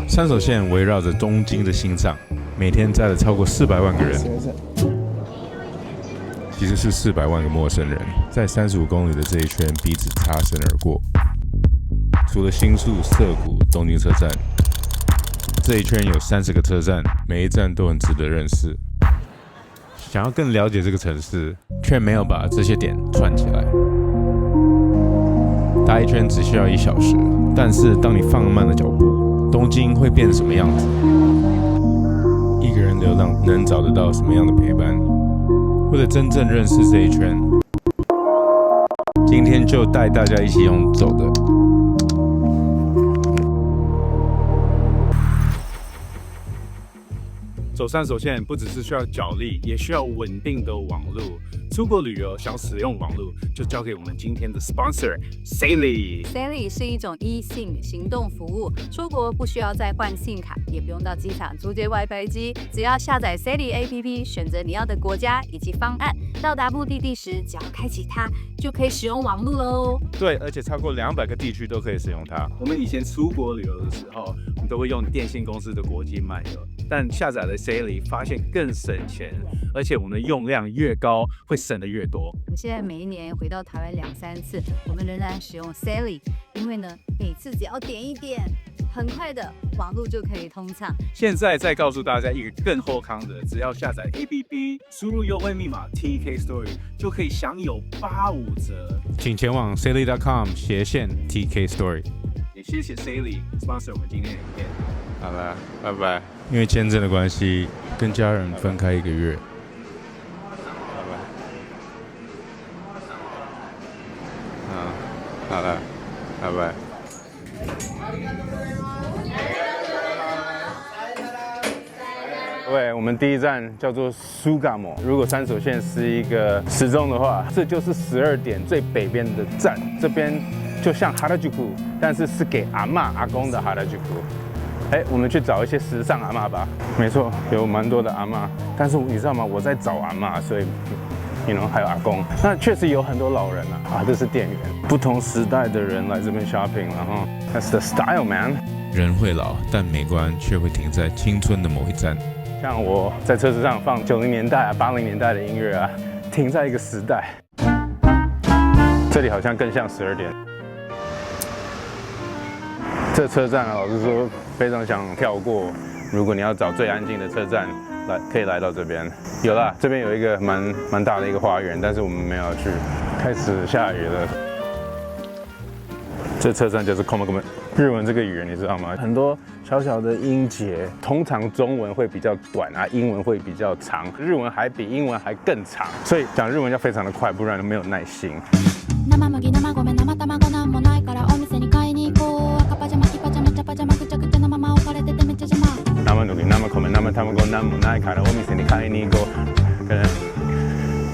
山手线围绕着东京的心脏，每天载了超过400万个人，其实是400万个陌生人，在35公里的这一圈彼此擦身而过。除了新宿、涩谷、东京车站，这一圈有30个车站，每一站都很值得认识。想要更了解这个城市，却没有把这些点串起来。搭一圈只需要1小时，但是当你放慢了脚步，东京会变什么样子？一个人流浪能找得到什么样的陪伴？为了真正认识这一圈，今天就带大家一起用走的。走山手线不只是需要脚力，也需要稳定的网路。出国旅游想使用网路，就交给我们今天的 sponsor Sally。Sally 是一种e-SIM 行动服务，出国不需要再换 SIM 卡，也不用到机场租借外拍机，只要下载 Sally APP， 选择你要的国家以及方案，到达目的地时，只要开启它，就可以使用网路喽。对，而且超过200个地区都可以使用它。我们以前出国旅游的时候，我们都会用电信公司的国际漫游，但下载了 Sally， 发现更省钱，而且我们的用量越高，会省的越多。我们现在每一年回到台湾2-3次，我们仍然使用 Sally， 因为呢，每次只要点一点，很快的网路就可以通畅。现在再告诉大家一个更后康的，只要下载 APP， 输入优惠密码 TK Story 就可以享有85折。请前往 Sally.com/TK Story。也谢谢 Sally sponsor 我们今天的影片。好了，拜拜。因为签证的关系，跟家人分开1个月。好了，拜拜。对，我们第一站叫做苏嘎莫。如果山手线是一个时钟的话，这就是12点最北边的站。这边就像哈拉吉库，但是是给阿嬷阿公的哈拉吉库。我们去找一些时尚阿嬷吧。没错，有蛮多的阿嬷，但是你知道吗？我在找阿嬷，所以还有阿公。那确实有很多老人啊，这是店员，不同时代的人来这边 shopping， 然后 that's the style man。人会老，但美观却会停在青春的某一站。像我在车子上放90年代啊、80年代的音乐啊，停在一个时代。这里好像更像12点。这车站啊，老实说非常想跳过。如果你要找最安静的车站，可以来到这边。有啦，这边有一个蛮大的一个花园，但是我们没有去。开始下雨了。这车站就是 Komakume。日文这个语言你知道吗？很多小小的音节，通常中文会比较短啊，英文会比较长，日文还比英文还更长，所以讲日文要非常的快，不然没有耐心。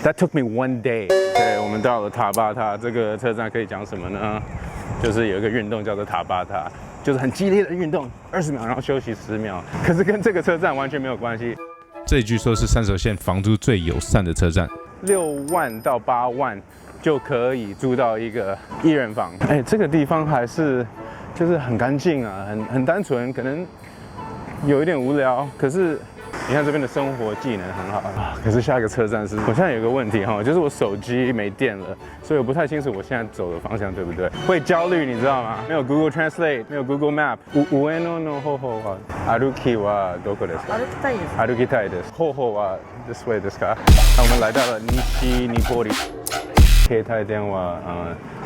That took me one day。对，我们到了塔巴塔这个车站，可以讲什么呢？就是有一个运动叫做塔巴塔，就是很激烈的运动，20秒然后休息10秒。可是跟这个车站完全没有关系。这据说是山手线房租最友善的车站，6万到8万就可以租到一个1人房。这个地方还是就是很干净啊，很单纯，可能有一点无聊，可是。你看这边的生活技能很好啊，可是下一个车站是，我现在有个问题哈，就是我手机没电了，所以我不太清楚我现在走的方向对不对，会焦虑你知道吗？没有 Google Translate， 没有 Google Map。上の方は歩きはどこですか？歩きたいです。方法はthis wayですか？那我们来到了西尼波里。携帯電話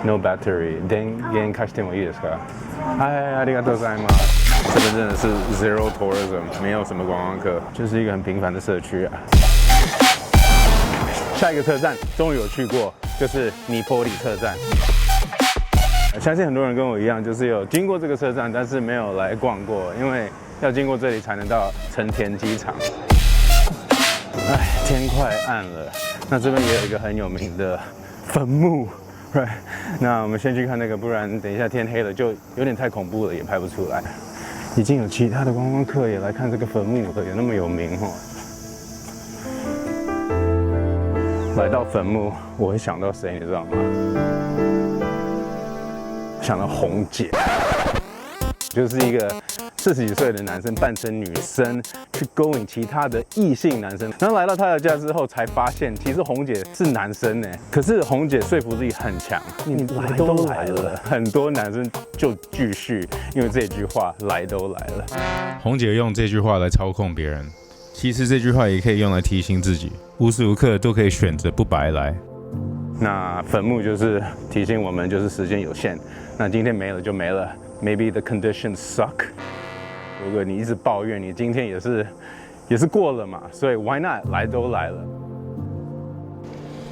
no battery。電源貸してもいいですか？ありがとうございます。这边真的是 zero tourism， 没有什么观光客，就是一个很平凡的社区啊。下一个车站终于有去过，就是尼波里车站。相信很多人跟我一样，就是有经过这个车站，但是没有来逛过，因为要经过这里才能到成田机场。天快暗了，那这边也有一个很有名的坟墓。Right， 那我们先去看那个，不然等一下天黑了就有点太恐怖了，也拍不出来。已经有其他的观光客也来看这个坟墓了，有那么有名哦。来到坟墓，我会想到谁，你知道吗？想到红姐。就是一个40几岁的男生扮成女生去勾引其他的异性男生，然后来到他的家之后才发现，其实红姐是男生呢。可是红姐说服力很强，你来都来了，很多男生就继续因为这句话来都来了。红姐用这句话来操控别人，其实这句话也可以用来提醒自己，无时无刻都可以选择不白来。那坟墓就是提醒我们，就是时间有限，那今天没了就没了。Maybe the conditions suck。如果你一直抱怨，你今天也是过了嘛，所以 why not？ 来都来了。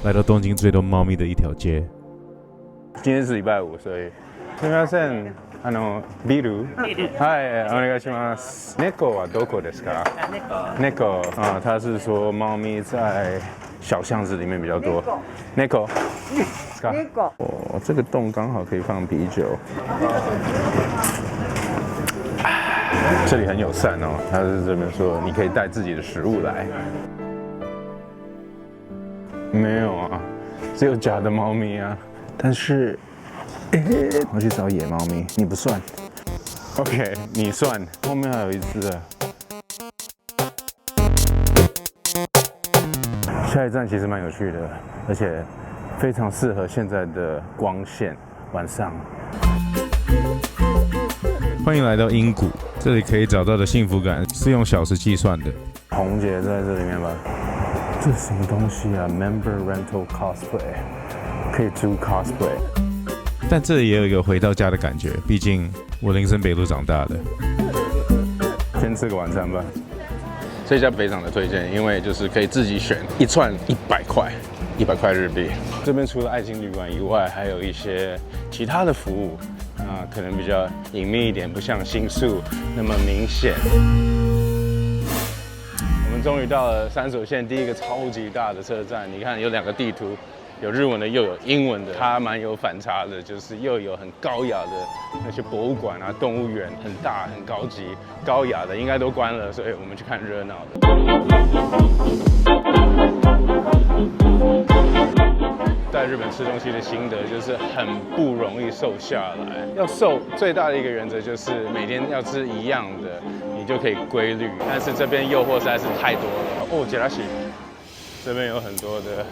来到东京最多猫咪的一条街。今天是礼拜五，所以。すみません。ビール。はい、お願いします。猫はどこですか？猫啊，他是说猫咪在小巷子里面比较多。猫。哦，这个洞刚好可以放啤酒。这里很友善哦，他是这边说你可以带自己的食物来。没有啊，只有假的猫咪啊。但是，我去找野猫咪，你不算。OK， 你算。后面还有一只啊。下一站其实蛮有趣的，而且非常适合现在的光线，晚上。欢迎来到英谷，这里可以找到的幸福感是用小时计算的。红姐在这里面吧？这是什么东西啊 ？Member Rental Cosplay， 可以租 cosplay。但这里也有一个回到家的感觉，毕竟我林森北路长大的。先吃个晚餐吧。这家非常的推荐，因为就是可以自己选，一串100块，100块日币。这边除了爱情旅馆以外，还有一些其他的服务。可能比较隐秘一点，不像新宿那么明显。我们终于到了山手线第一个超级大的车站，你看有2个地图，有日文的又有英文的，它蛮有反差的，就是又有很高雅的那些博物馆啊、动物园，很大、很高级、高雅的应该都关了，所以我们去看热闹的。在日本吃东西的心得就是很不容易瘦下来。要瘦最大的一个原则就是每天要吃一样的，你就可以规律。但是这边诱惑实在是太多了。哦，杰拉西，这边有很多的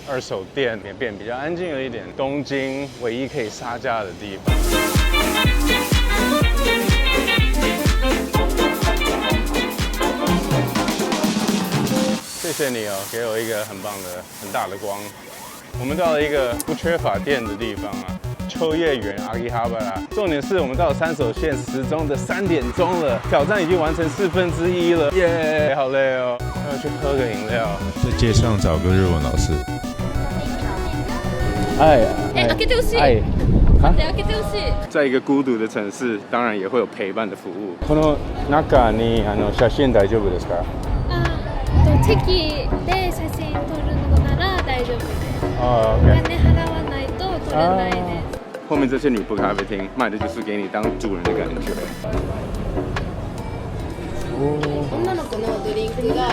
二手店，也变比较安静了一点。东京唯一可以杀价的地方。谢谢你哦，给我一个很棒的、很大的光。我们到了一个不缺乏电的地方啊，秋叶原阿基哈巴拉。重点是我们到了山手线时钟的3点钟了，挑战已经完成1/4了，耶！好累哦，要去喝个饮料。在街上找个日文老师。哎，開けてほしい。哎，待って開けてほしい。在一个孤独的城市，当然也会有陪伴的服务。この中に写真大丈夫ですか？チェキで写真撮るのなら大丈夫です。哦お金払わないと撮れないです。后面这些女仆咖啡厅卖的就是给你当主人的感觉。女の子のドリンクが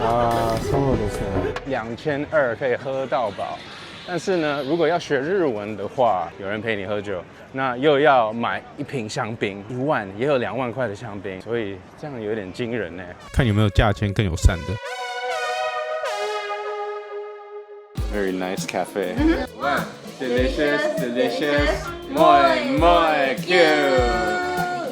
啊，そうですね。2200可以喝到饱。但是呢，如果要学日文的话，有人陪你喝酒，那又要买1瓶香槟，1万，也有2万块的香槟，所以这样有点惊人呢。看有没有价钱更友善的。Very nice cafe. Wow, delicious, delicious, muy, muy cute.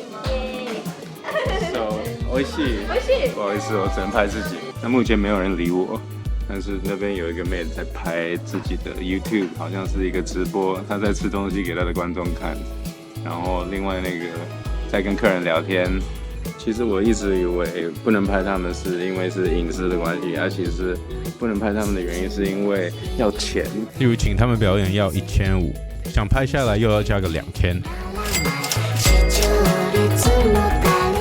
So, 美味しい。不好意思，我只能拍自己。那目前没有人理我。但是那边有一个妹子在拍自己的 YouTube， 好像是一个直播，她在吃东西给她的观众看，然后另外那个在跟客人聊天。其实我一直以为不能拍他们是因为是隐私的关系，其实不能拍他们的原因是因为要钱。例如请他们表演要1500，想拍下来又要加个2000。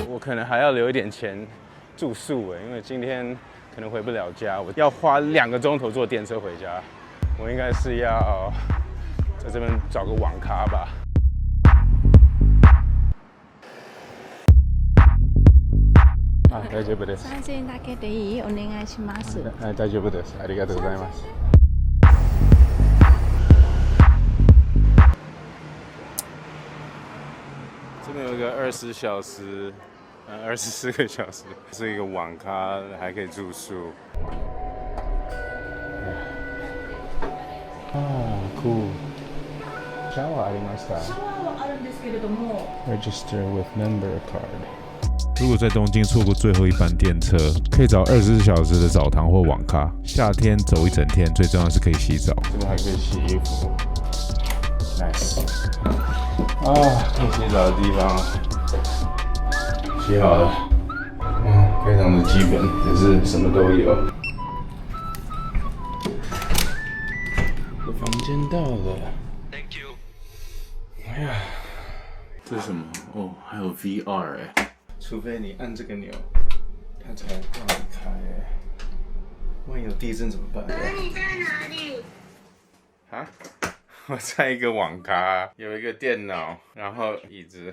我可能还要留一点钱住宿因为今天可能回不了家，我要花2个钟头坐电车回家。我应该是要在这边找个网咖吧。大丈夫です。3000円だけでいい？お願いします。大丈夫です。ありがとうございます。这边有一个20小时，24个小时，是一个网咖，还可以住宿。cool。シャワーありました。シャワーはあるんですけれども。Register with member card。如果在东京错过最后一班电车，可以找24小时的澡堂或网咖。夏天走一整天，最重要的是可以洗澡。这边还可以洗衣服 ，nice。可以洗澡的地方，洗好了，非常的基本，只是什么都有。我房间到了 ，Thank you。哎呀，这是什么？哦，还有 VR 哎。除非你按这个钮，它才让你开。万一有地震怎么办？你在哪里？啊？我在一个网咖，有一个电脑，然后椅子，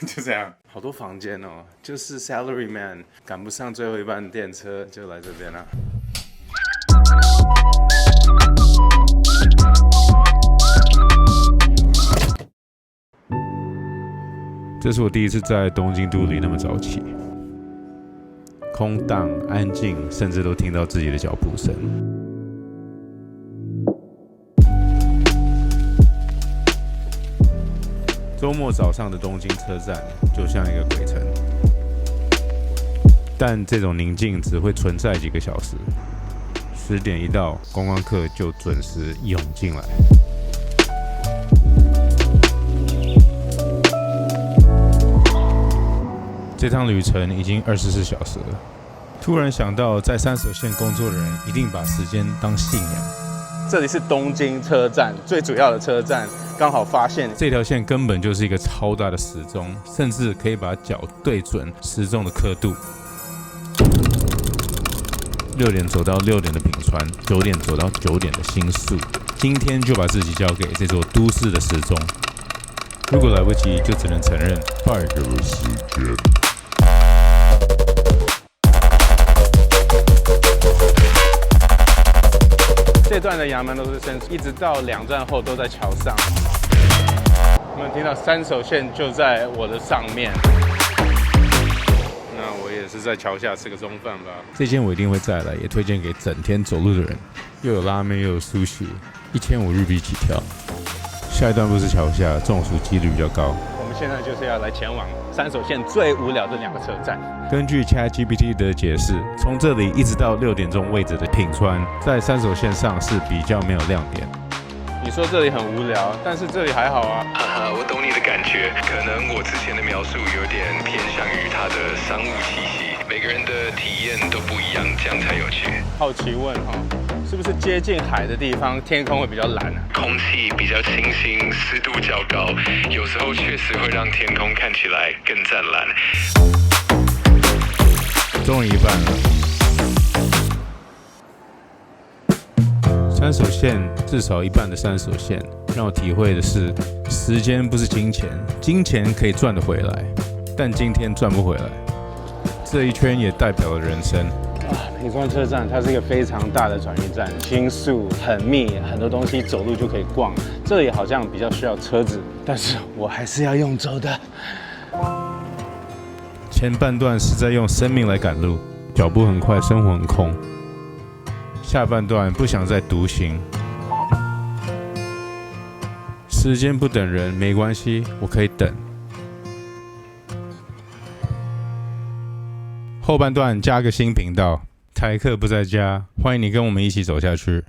就这样。好多房间哦，就是 Salaryman 赶不上最后一班电车，就来这边了。这是我第一次在东京都里那么早起，空荡、安静，甚至都听到自己的脚步声。周末早上的东京车站就像一个鬼城，但这种宁静只会存在几个小时。10点一到，观光客就准时涌进来。这趟旅程已经24小时了。突然想到，在三手线工作的人一定把时间当信仰。这里是东京车站最主要的车站，刚好发现这条线根本就是一个超大的时钟，甚至可以把脚对准时钟的刻度。6点走到6点的品川，9点走到9点的新宿。今天就把自己交给这座都市的时钟。如果来不及，就只能承认败给了时间。这段的牙门都是深，一直到2站后都在桥上。我们听到三手线就在我的上面，那我也是在桥下吃个中饭吧。这间我一定会再来，也推荐给整天走路的人。又有拉面又有sushi，1500日币起跳。下一段路是桥下，中暑几率比较高。我们现在就是要来前往三手线最无聊的2个车站。根据 ChatGPT 的解释，从这里一直到6点钟位置的品川，在三手线上是比较没有亮点。你说这里很无聊，但是这里还好啊。哈哈，我懂你的感觉。可能我之前的描述有点偏向于它的商务气息，每个人的体验都不一样，这样才有趣。好奇问哈，是不是接近海的地方天空会比较蓝啊？空气比较清新，湿度较高，有时候确实会让天空看起来更湛蓝。终于一半了。三手线至少一半的三手线，让我体会的是，时间不是金钱，金钱可以赚得回来，但今天赚不回来。这一圈也代表了人生。品川车站它是一个非常大的转运站，新宿很密，很多东西走路就可以逛。这里好像比较需要车子，但是我还是要用走的。前半段是在用生命来赶路，脚步很快，生活很空。下半段不想再独行，时间不等人，没关系，我可以等。后半段加个新频道，台客不在家，欢迎你跟我们一起走下去。